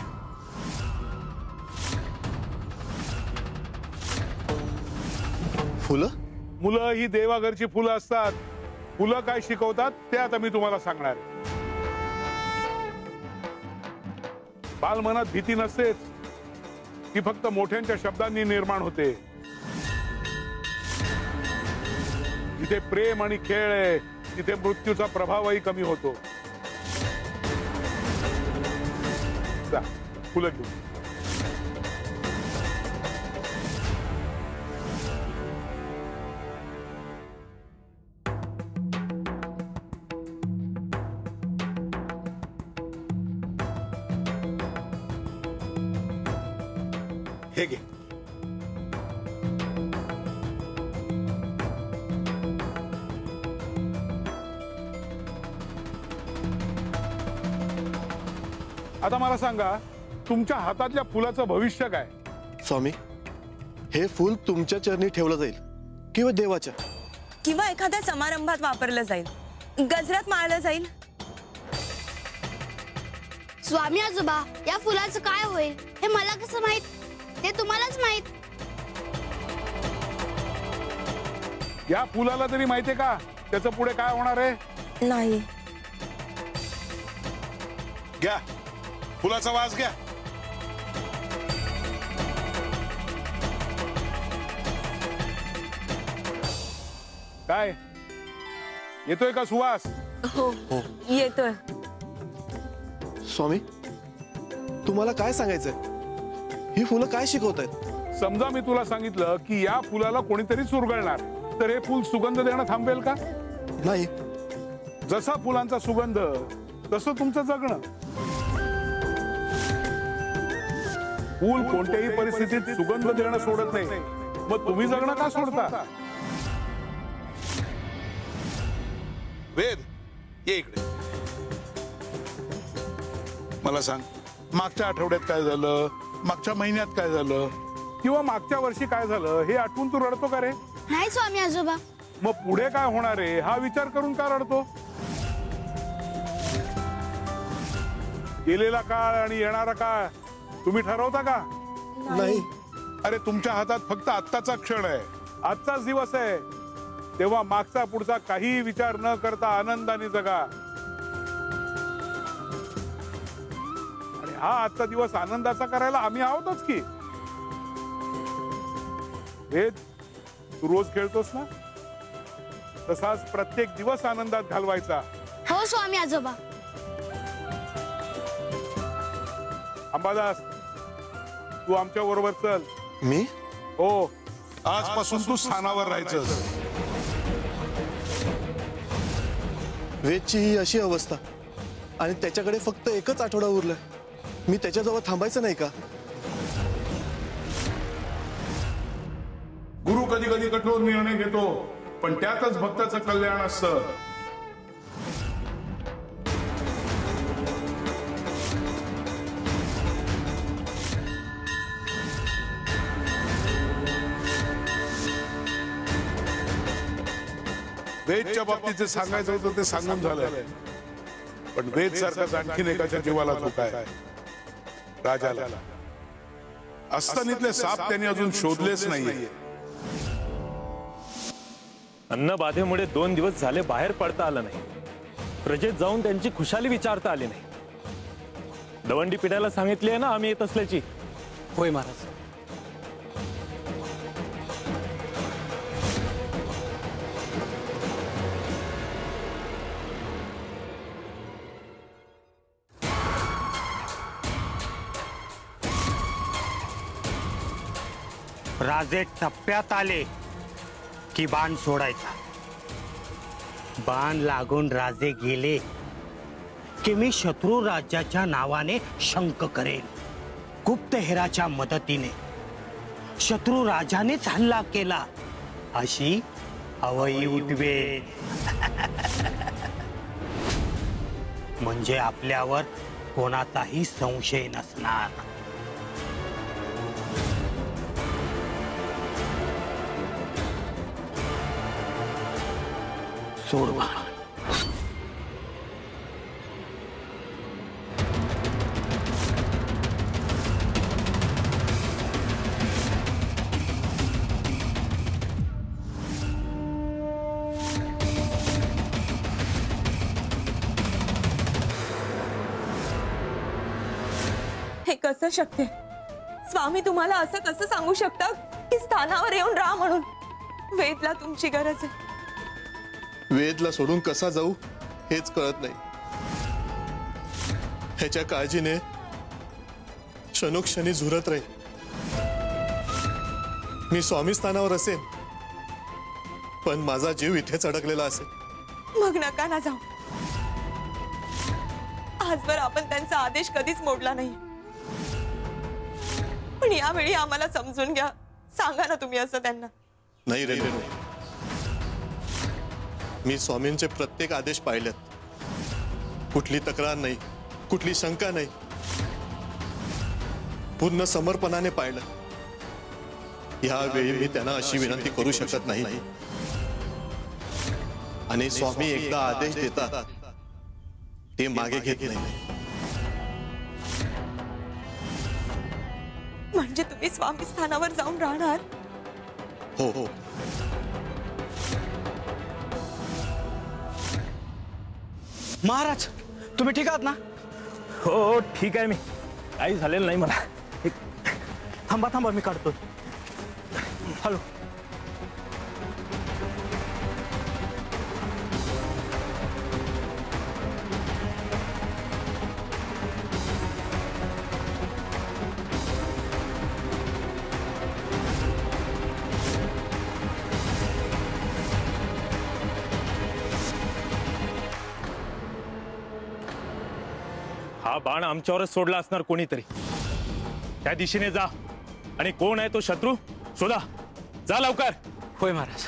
Speaker 1: फुलं?
Speaker 3: मुलं ही देवाघरची फुलं असतात. फुलं काय शिकवतात ते आता मी तुम्हाला सांगणार. बालमनात भीती नसतेच, ती फक्त मोठ्यांच्या शब्दांनी निर्माण होते. जिथे प्रेम आणि खेळ आहे तिथे मृत्यूचा प्रभावही कमी होतो. जा फुलं घेऊन. हे घे. आता मला सांगा, तुमच्या हातातल्या फुलाचं भविष्य काय?
Speaker 1: स्वामी, हे फूल तुमच्या चरणी ठेवलं जाईल किंवा देवाच्या,
Speaker 10: किंवा एखाद्या समारंभात वापरलं जाईल, गजरात माळलं जाईल.
Speaker 11: स्वामी आजोबा या फुलाचं काय होईल हे मला कसं माहित? ते तुम्हालाच माहित.
Speaker 3: या फुलाला तरी माहितीये का त्याचं पुढे काय होणार आहे?
Speaker 10: नाही.
Speaker 3: घ्या फुलाचा वास घ्या. काय येतोय का सुवास?
Speaker 10: हो येतोय.
Speaker 1: स्वामी, तुम्हाला काय सांगायचंय? ही फुलं काय शिकवतायत?
Speaker 3: समजा मी तुला सांगितलं की या फुलाला कोणीतरी चुरगळणार, तर हे फुल सुगंध देणं थांबेल का?
Speaker 1: नाही.
Speaker 3: जसा फुलांचा सुगंध तसं तुमचं जगणं. फूल कोणत्याही परिस्थितीत सुगंध देणं सोडत नाही, मग तुम्ही जगणं का सोडता?
Speaker 13: वेद, ये इकडे. मला सांग, मागच्या आठवड्यात काय झालं, मागच्या महिन्यात काय झालं,
Speaker 3: किंवा मागच्या वर्षी काय झालं हे आठवून तू रडतो का रे?
Speaker 11: नाही स्वामी आजोबा.
Speaker 3: मग पुढे काय होणार आहे हा विचार करून का रडतो? गेलेला काळ आणि येणारा काळ तुम्ही ठरवता का?
Speaker 1: नाही.
Speaker 3: अरे तुमच्या हातात फक्त आत्ताचा क्षण आहे, आजचाच दिवस आहे. तेव्हा मागचा पुढचा काही विचार न करता आनंदाने जगा. आणि हा आजचा दिवस आनंदाचा करायला आम्ही आहोतच की. वेद, तू रोज खेळतोस ना, तसाच प्रत्येक दिवस आनंदात घालवायचा.
Speaker 11: हो स्वामी आजोबा.
Speaker 3: अंबादास, तू आमच्या बरोबर चल.
Speaker 1: मी?
Speaker 3: हो,
Speaker 13: आजपासून तू स्थानावर राहायचं.
Speaker 1: वेदची ही अशी अवस्था आणि त्याच्याकडे फक्त एकच आठवडा उरलाय. मी त्याच्याजवळ थांबायचं नाही का?
Speaker 3: गुरु कधी कधी कठोर निर्णय घेतो, पण त्यातच भक्ताचं कल्याण असतं. वेदच्या बाबतीत जे सांगायचं होतं ते सांगून झालंय, पण वेद सारखाच आणखीन एकाच्या जीवाला धोका आहे, राजाला. अस्तनीतले साप त्यांनी अजून शोधलेच नाहीये.
Speaker 14: अन्नबाधेमुळे 2 दिवस झाले बाहेर पडता आलं नाही. प्रजेत जाऊन त्यांची खुशाली विचारता आली नाही. दवंडी पिढ्याला सांगितली आहे ना आम्ही येत असल्याची.
Speaker 12: होय महाराज.
Speaker 15: राजे टप्प्यात आले की बाण सोडायचा. बाण लागून राजे गेले की मी शत्रू राज्याच्या नावाने शंक करेन, गुप्तहेराच्या मदतीने शत्रू राजानेच हल्ला केला अशी हवई उठवेन. म्हणजे आपल्यावर कोणाचाही संशय नसणार. सोडवा.
Speaker 10: हे कसं शक्य आहे? स्वामी तुम्हाला असं कसं सांगू शकतात की स्थानावर येऊन राहा म्हणून? वेदला तुमची गरज आहे.
Speaker 1: वेदला सोडून कसा जाऊ हेच कळत नाही. ह्याच्या काळजीने क्षणोक्षणी झुरत राहील. मी स्वामी स्थानावर असेन, पण माझा जीव इथेच अडकलेला असेल.
Speaker 10: मग नका ना जाऊ. आजवर आपण त्यांचा आदेश कधीच मोडला नाही, पण यावेळी आम्हाला समजून घ्या. सांगा ना तुम्ही असं त्यांना.
Speaker 1: नाही रेणू, मी स्वामींचे प्रत्येक आदेश पाळलेत. कुठली तक्रार नाही, कुठली शंका नाही, पूर्ण समर्पणाने पाळलं. यावेळी मी त्यांना अशी विनंती करू शकत नाही. आणि स्वामी एकदा आदेश देतात ते मागे घेत नाही.
Speaker 10: म्हणजे तुम्ही स्वामी स्थानावर जाऊन राहणार?
Speaker 1: हो हो.
Speaker 6: महाराज तुम्ही ठीक आहात ना?
Speaker 14: हो ठीक आहे, मी काही झालेलं नाही मला.
Speaker 15: थांबा थांबा, मी काढतो. हॅलो.
Speaker 14: हा बाण आमच्यावरच सोडला असणार कोणीतरी. त्या दिशेने जा आणि कोण आहे तो शत्रू शोधा. जा लवकर.
Speaker 6: होय महाराज.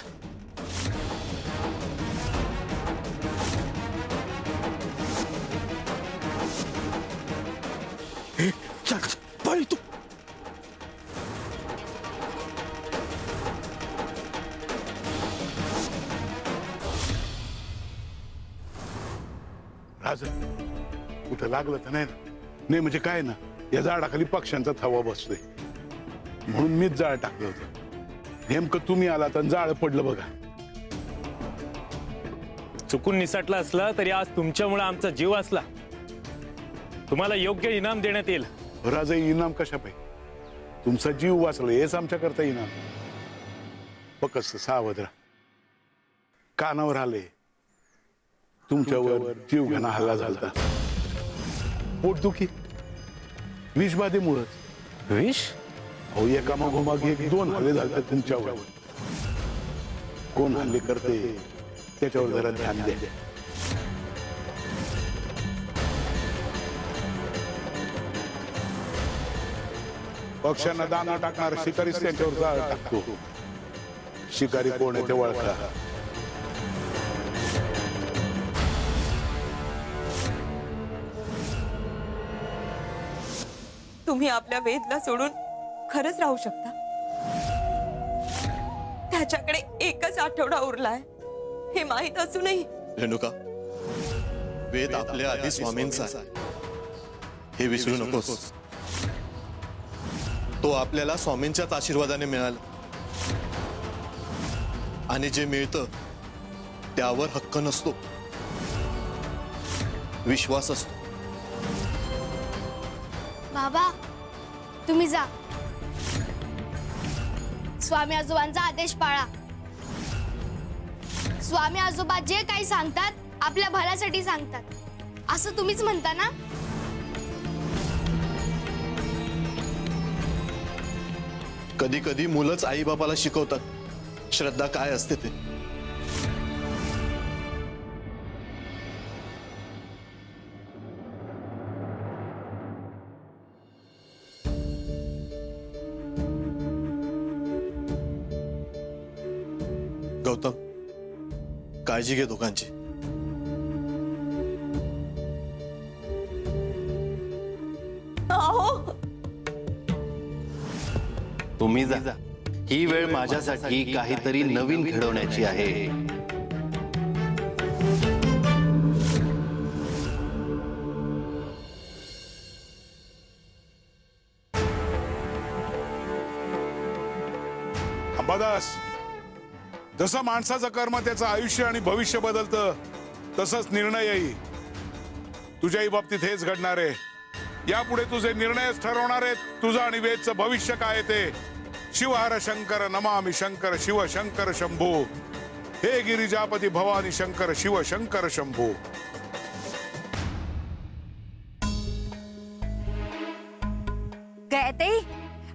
Speaker 15: चल पळ तू.
Speaker 13: राज कुठं लागलं तर नाही ना? नाही म्हणजे काय ना, या झाडाखाली पक्ष्यांचा थवा बसतोय म्हणून मीच जाळ टाकलं होतं. नेमकं तुम्ही आला तर जाळ पडलं बघा.
Speaker 14: चुकून निसटला असला तरी आज तुमच्यामुळे आमचा जीव असला. तुम्हाला योग्य इनाम देण्यात येईल.
Speaker 13: राजा इनाम कशा पाहिजे? तुमचा जीव वाचला हेच आमच्या करता इनाम. पकस सावध राहा. कानावर आले तुमच्यावर जीवघेणा हल्ला झाला. पोटदुखी विषबाधेमुळंच.
Speaker 14: विष?
Speaker 13: अहो एका मागोमाग एक 2 हल्ले झाले तुमच्यावर. कोण हल्ले करते त्याच्यावर जरा ध्यान द्या. पक्ष्यांना दाना टाकणार शिकारीच त्यांच्यावर जाळ टाकतो. शिकारी कोण आहे ते ओळखा.
Speaker 10: तुम्ही आपल्या वेदला सोडून खरंच राहू शकता? त्याच्याकडे एकच आठवडा उरलाय हे माहित असूनही.
Speaker 1: रेणुका, वेद आपल्या आधी स्वामींचा आहे हे विसरू नकोस. तो आपल्याला स्वामींच्याच आशीर्वादाने मिळाला. आणि जे मिळतं त्यावर हक्क नसतो, विश्वास असतो.
Speaker 11: बाबा तुम्ही जा. स्वामी आजोबांचा आदेश पाळा. स्वामी आजोबा जे काही सांगतात आपल्या भल्यासाठी सांगतात असं तुम्हीच म्हणता ना?
Speaker 1: कधी कधी मुलंच आई बापाला शिकवतात श्रद्धा काय असते ते. गौतम, काळजी घे दोघांची.
Speaker 10: अहो
Speaker 9: तुम्ही जा. ही वेळ माझ्यासाठी काहीतरी नवीन घडवण्याची आहे.
Speaker 13: अंबादास, जसं माणसाचं कर्म त्याचं आयुष्य आणि भविष्य बदलतं तसंच निर्णयही. तुझ्याही बाबतीत हेच घडणार आहे. यापुढे तुझे निर्णयच ठरवणार आहेत तुझं आणि वेदचं भविष्य काय ते. शिवहर शंकर नमामि शंकर शिव शंकर शंभो. हे गिरिजापती भवानी शंकर शिव शंकर शंभो.
Speaker 2: गयताई,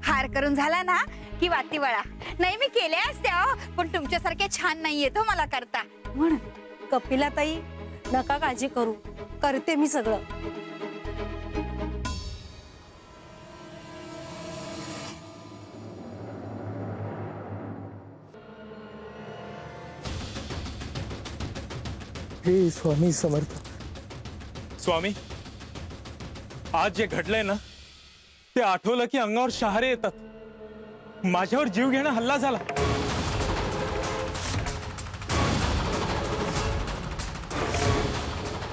Speaker 2: हार करून झाला ना की वाती वळा. नाही मी केल्या असत्या पण तुमच्यासारख्या छान नाहीये तो मला करता.
Speaker 4: म्हण कपिलाताई, नका काळजी करू, करते मी सगळं.
Speaker 14: हे स्वामी समर्थ. स्वामी, आज जे घडलंय ना ते आठवलं की अंगावर शहारे येतात. माझ्यावर जीव घेणं हल्ला झाला.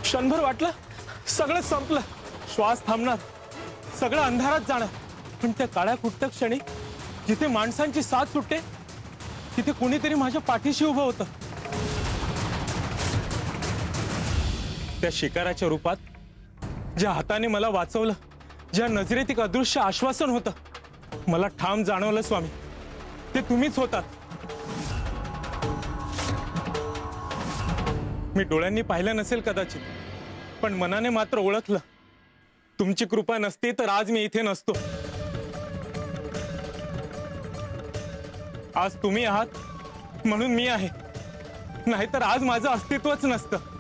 Speaker 14: क्षणभर वाटलं सगळं संपलं, श्वास थांबणार, सगळं अंधारात जाणार. पण त्या काळ्या कुट्ट क्षणी जिथे माणसांची साथ सुटते तिथे कोणीतरी माझ्या पाठीशी उभं होतं. त्या शिकाराच्या रूपात ज्या हाताने मला वाचवलं, ज्या नजरेत एक अदृश्य आश्वासन होतं, मला ठाम जाणवलं स्वामी ते तुम्हीच होतात. मी डोळ्यांनी पाहिलं नसेल कदाचित, पण मनाने मात्र ओळखलं. तुमची कृपा नसती तर आज मी इथे नसतो. आज तुम्ही आहात म्हणून मी आहे, नाहीतर आज माझं अस्तित्वच नसतं.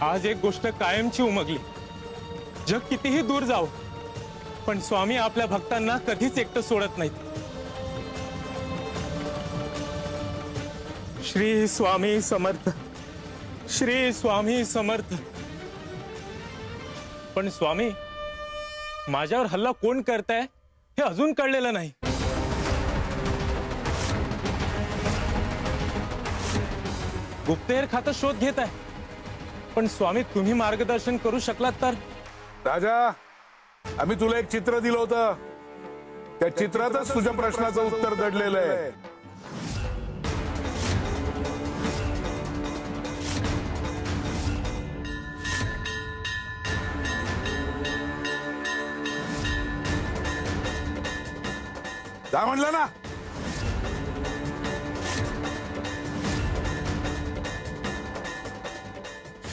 Speaker 14: आज एक गोष्ट कायमची उमगली. जग कितीही दूर जावं पण स्वामी आपल्या भक्तांना कधीच एकटं सोडत नाहीत. श्री स्वामी समर्थ, श्री स्वामी समर्थ. पण स्वामी, माझ्यावर हल्ला कोण करताय हे अजून कळलेलं नाही. गुप्तहेर खातं शोध घेत आहे, पण स्वामी तुम्ही मार्गदर्शन करू शकलात तर.
Speaker 13: राजा, आम्ही तुला एक चित्र दिलं होतं, त्या चित्रातच तुझ्या प्रश्नाचं उत्तर दडलेलं आहे. जा म्हणलं ना.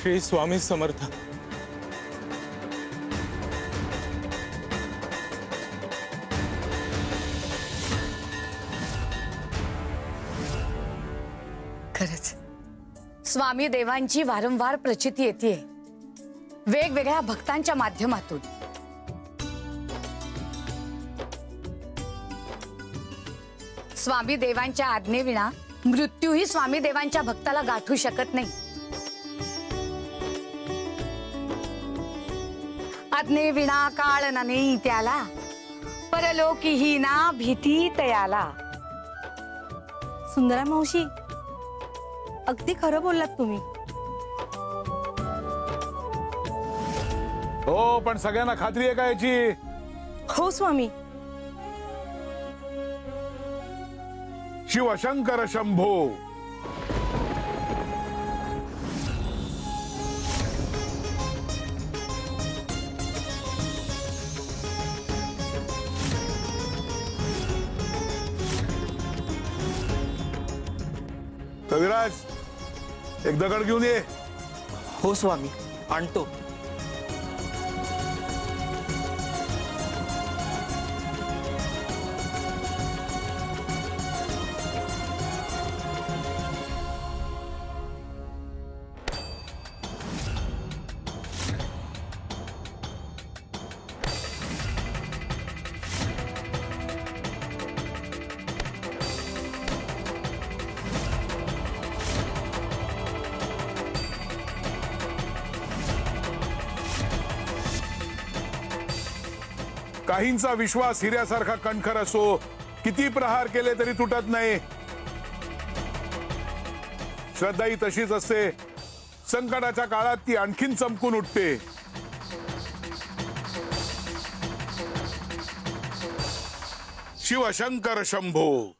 Speaker 14: श्री स्वामी समर्थ.
Speaker 4: खरंच स्वामी देवांची वारंवार प्रचिती येते वेगवेगळ्या भक्तांच्या माध्यमातून. स्वामी देवांच्या आज्ञेविना मृत्यूही स्वामी देवांच्या भक्ताला गाठू शकत नाही. आज्ञेविना काळ न नेई त्याला, परलोकीही ना भीती तयाला.
Speaker 10: सुंदरा मावशी, अगदी खरं बोललात तुम्ही.
Speaker 13: हो, पण सगळ्यांना खात्री आहे का याची?
Speaker 10: हो स्वामी.
Speaker 13: शिवशंकर शंभो. कविराज, एक दगड घेऊन ये.
Speaker 6: हो स्वामी, आणतो.
Speaker 13: काहींचा विश्वास हिऱ्यासारखा कणखर असो, किती प्रहार केले तरी तुटत नाही. श्रद्धा ही तशीच असते. संकटाच्या काळात ती आणखीन चमकून उठते. शिवशंकर शंभो.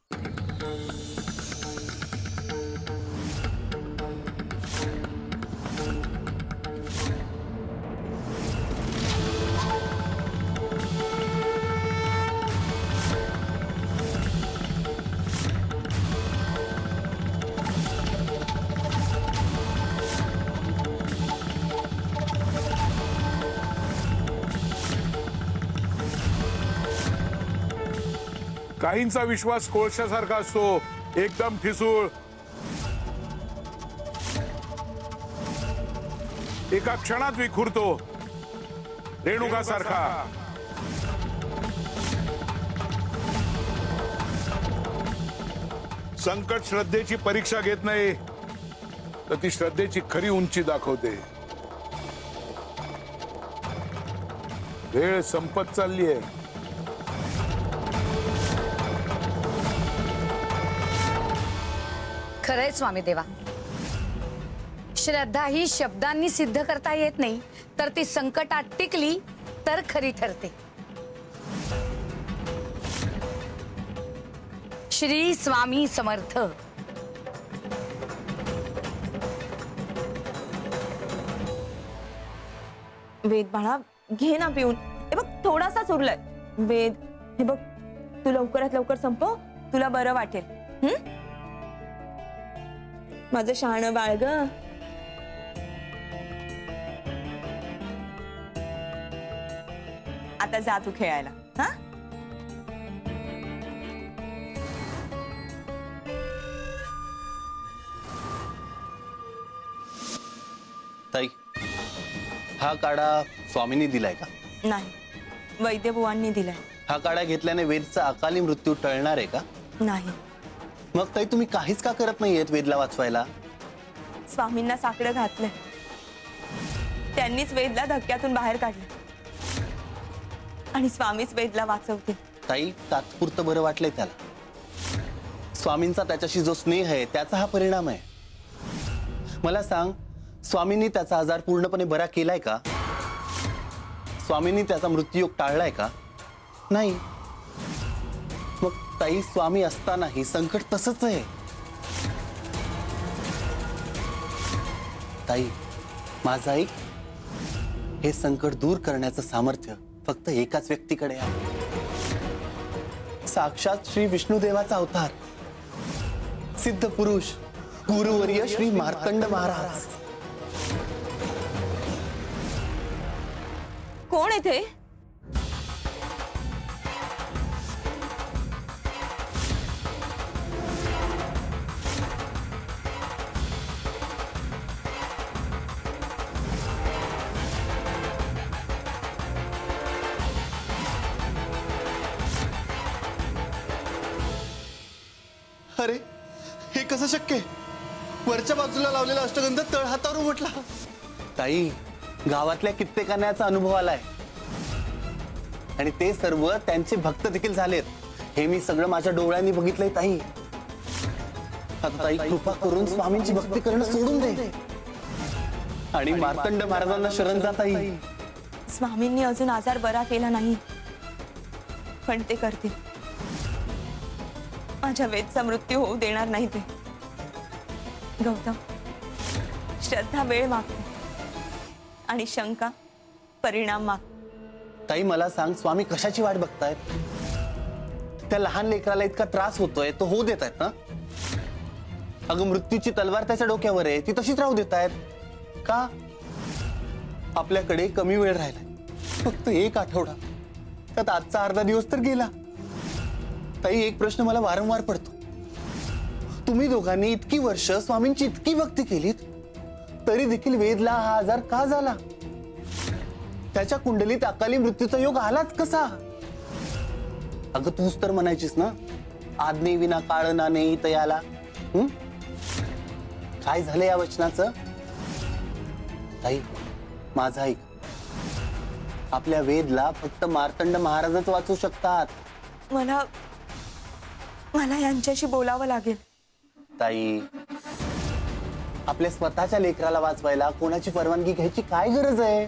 Speaker 13: काहींचा विश्वास कोळशासारखा असतो, एकदम ठिसूळ. एका क्षणात विखुरतो, रेणुकासारखा. संकट श्रद्धेची परीक्षा घेत नाही, तर ती श्रद्धेची खरी उंची दाखवते. वेळ संपत चालली आहे.
Speaker 4: खरंय स्वामी देवा, श्रद्धा ही शब्दांनी सिद्ध करता येत नाही, तर ती संकटात टिकली तर खरी ठरते. श्री स्वामी समर्थ.
Speaker 10: वेद बाळा, घे ना पिऊन. हे बघ थोडासाच उरलाय. वेद, हे बघ तू लवकरात लवकर संपव, तुला बरं वाटेल. माझं शहाणं बाळ ग. आता जा तू खेळायला. हा,
Speaker 5: ताई, हा काढा स्वामींनी दिलाय का?
Speaker 10: नाही, वैद्यबुवांनी दिलाय.
Speaker 5: हा काढा घेतल्याने वेदचा अकाली मृत्यू टळणार आहे का?
Speaker 10: नाही.
Speaker 5: मग ताई तुम्ही काहीच का करत नाहीयेत वेदला वाचवायला?
Speaker 10: स्वामींना साकडं घातलंय. त्यांनीच वेदला धक्क्यातून बाहेर काढलं आणि स्वामीच वेदला वाचवतील.
Speaker 5: ताई, तात्पुरतं बरं वाटलंय त्याला. स्वामींचा त्याच्याशी जो स्नेह आहे त्याचा हा परिणाम आहे. मला सांग, स्वामींनी त्याचा आजार पूर्णपणे बरा केलाय का? स्वामींनी त्याचा मृत्यूयोग टाळलाय का? नाही. मग ताई, स्वामी असतानाही संकट तसंच आहे. ताई, माझं ऐक, हे संकट दूर करण्याचं सामर्थ्य फक्त एकाच व्यक्तीकडे आहे. साक्षात श्री विष्णुदेवाचा अवतार, सिद्ध पुरुष, गुरुवर्य श्री मार्तंड महाराज.
Speaker 10: कोण आहे ते?
Speaker 5: अरे, हे कसं शक्य आहे? वरच्या बाजूला लावलेला अष्टगंध तळ हातावर उमटला. ताई, गावातल्या कित्येकांना याचा अनुभव आलाय आणि ते सर्व त्यांचे भक्त देखील झालेत. हे मी सगळं माझ्या डोळ्यांनी बघितलंय ताई. आता ताई, कृपा करून स्वामींची भक्ती करणं सोडून दे आणि मार्तंड महाराजांना शरण जा ताई.
Speaker 10: स्वामींनी अजून आजार बरा केला नाही, पण ते करतील. माझ्या वेदचा मृत्यू होऊ देणार नाही ते. गौतम, श्रद्धा वेळ मागते आणि शंका परिणाम मागते.
Speaker 5: ताई, मला सांग, स्वामी कशाची वाट बघतायत? त्या लहान लेकराला इतका त्रास होतोय, तो होऊ देत आहेत ना? अगं, मृत्यूची तलवार त्याच्या डोक्यावर आहे, ती तशीच राहू देत आहेत का? आपल्याकडे कमी वेळ राहिलाय, फक्त 1 आठवडा. त्यात आजचा अर्धा दिवस तर गेला. ताई, एक प्रश्न मला वारंवार पडतो. तुम्ही दोघांनी इतकी वर्ष स्वामींची इतकी भक्ती केलीत, तरी देखील वेदला हा आजार का झाला? त्याच्या कुंडलीत अकाली मृत्यूचा योग आलाच कसा? अगं, तूच तर म्हणायचीस ना, आज्ञे विना काळ ना नेई तयाला. काय झालं या वचनाचं? ताई, माझं ऐक. आपल्या वेदला फक्त मार्तंड महाराजच वाचू शकतात.
Speaker 10: मला मला यांच्याशी बोलावं लागेल.
Speaker 5: ताई, आपल्या स्वतःच्या लेकराला वाचवायला कोणाची परवानगी घ्यायची काय गरज आहे?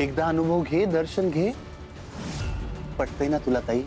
Speaker 5: एकदा अनुभव घे, दर्शन घे. पटतंय ना तुला ताई?